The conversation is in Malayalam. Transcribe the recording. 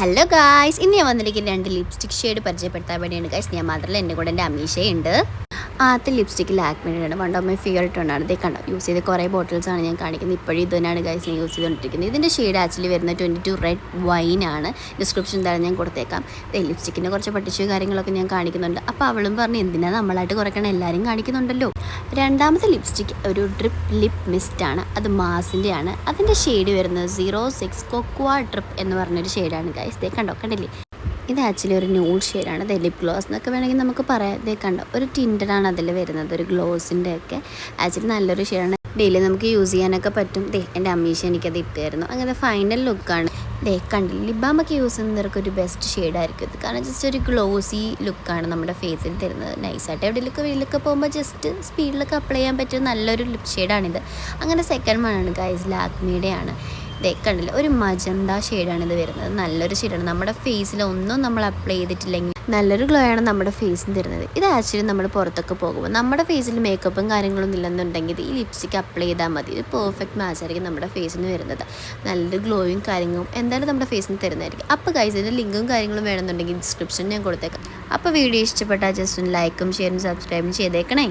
ഹലോ ഗായ്സ്, ഇന്ന് ഞാൻ വന്നിരിക്കുന്ന 2 ലിപ്സ്റ്റിക് ഷെയ്ഡ് പരിചയപ്പെടുത്താൻ വേണ്ടിയാണ് ഗായ്സ്. ഞാൻ മാത്രമല്ല, എൻ്റെ കൂടെ എൻ്റെ അമീഷയുണ്ട്. ആദ്യത്തെ ലിപ്സ്റ്റിക്ക് ലാക്മിയുടെ വൺ ഓഫ് മൈ ഫേവറേറ്റ് ടോണാണ്. ഇതേ കണ്ടോ, യൂസ് ചെയ്ത് കുറേ ബോട്ടിൽസാണ് ഞാൻ കാണിക്കുന്നത്. ഇപ്പോഴും ഇത് തന്നെയാണ് ഗൈസ് ഞാൻ യൂസ് ചെയ്തുകൊണ്ടിരിക്കുന്നത്. ഇതിൻ്റെ ഷെയ്ഡ് ആക്ച്വലി വരുന്നത് 22 റെഡ് വൈൻ ആണ്. ഡിസ്ക്രിപ്ഷൻ എന്തായാലും ഞാൻ കൊടുത്തേക്കാം. ലിപ്സ്റ്റിക്കിൻ്റെ കുറച്ച് പട്ടിച്ചു കാര്യങ്ങളൊക്കെ ഞാൻ കാണിക്കുന്നുണ്ട്. അപ്പോൾ അവളും പറഞ്ഞ് എന്തിനാണ് നമ്മളായിട്ട് കുറയ്ക്കണം, എല്ലാവരും കാണിക്കുന്നുണ്ടല്ലോ. രണ്ടാമത്തെ ലിപ്സ്റ്റിക്ക് ഒരു ഡ്രിപ്പ് ലിപ്പ് മിസ്റ്റ് ആണ്. അത് മാസിൻ്റെ ആണ്. അതിൻ്റെ ഷെയ്ഡ് വരുന്നത് 06 കൊക്വ ഡ്രിപ്പ് എന്ന് പറഞ്ഞൊരു ഷെയ്ഡാണ് ഗൈസ്. ഇതേ കണ്ടോ, കണ്ടില്ലേ? ഇത് ആക്ച്വലി ഒരു ന്യൂഡ് ഷെയ്ഡാണ്. ഇത് ലിപ് ഗ്ലോസ് എന്നൊക്കെ വേണമെങ്കിൽ നമുക്ക് പറയാം. ഇതേ കണ്ടോ, ഒരു ടിൻറ്റഡാണ് അതിൽ വരുന്നത്, ഒരു ഗ്ലോസിൻ്റെ ഒക്കെ. ആക്ച്വലി നല്ലൊരു ഷെയ്ഡാണ്. ഡെയിലി നമുക്ക് യൂസ് ചെയ്യാനൊക്കെ പറ്റും. എൻ്റെ അമ്മീഷ എനിക്കത് ഇട്ടായിരുന്നു. അങ്ങനെ ഫൈനൽ ലുക്കാണ്. കണ്ടില്ല, ലിപ് ബാമൊക്കെ യൂസ് ചെയ്യുന്നവർക്ക് ഒരു ബെസ്റ്റ് ഷെയ്ഡായിരിക്കും ഇത്. കാരണം ജസ്റ്റ് ഒരു ഗ്ലോസി ലുക്കാണ് നമ്മുടെ ഫേസിൽ തരുന്നത്. നൈസായിട്ട് എവിടെയൊക്കെ വെയിലൊക്കെ പോകുമ്പോൾ ജസ്റ്റ് സ്പീഡിലൊക്കെ അപ്ലൈ ചെയ്യാൻ പറ്റിയ നല്ലൊരു ലിപ് ഷെയ്ഡാണിത്. അങ്ങനെ സെക്കൻഡ് വണ്ണാണ് ഗൈസ്, ലാക്മിയുടെ ആണ്. കണ്ടില്ല, ഒരു മജന്ത ഷെയ്ഡാണ് ഇത് വരുന്നത്. നല്ലൊരു ഷെയ്ഡാണ്. നമ്മുടെ ഫേസിൽ ഒന്നും നമ്മൾ അപ്ലൈ ചെയ്തിട്ടില്ലെങ്കിൽ നല്ലൊരു ഗ്ലോ ആണ് നമ്മുടെ ഫേസിന് തരുന്നത്. ഇത് ആക്ച്വലി നമ്മൾ പുറത്തൊക്കെ പോകുമ്പോൾ നമ്മുടെ ഫേസിൽ മേക്കപ്പും കാര്യങ്ങളൊന്നും ഇല്ലെന്നുണ്ടെങ്കിൽ ഈ ലിപ്സ്റ്റിക്ക് അപ്ലൈ ചെയ്താൽ മതി. ഇത് പെർഫെക്റ്റ് മാച്ച് ആയിരിക്കും നമ്മുടെ ഫേസിന് വരുന്നത്. നല്ലൊരു ഗ്ലോയും കാര്യങ്ങളും എന്തായാലും നമ്മുടെ ഫേസിന് തരുന്നതായിരിക്കും. അപ്പോൾ ഗൈസ്, ഇതിൻ്റെ ലിങ്കും കാര്യങ്ങളും വേണമെന്നുണ്ടെങ്കിൽ ഡിസ്ക്രിപ്ഷൻ ഞാൻ കൊടുത്തേക്കാം. അപ്പോൾ വീഡിയോ ഇഷ്ടപ്പെട്ടാൽ ജസ്റ്റ് ഒന്ന് ലൈക്കും ഷെയറും സബ്സ്ക്രൈബും ചെയ്തേക്കണേ.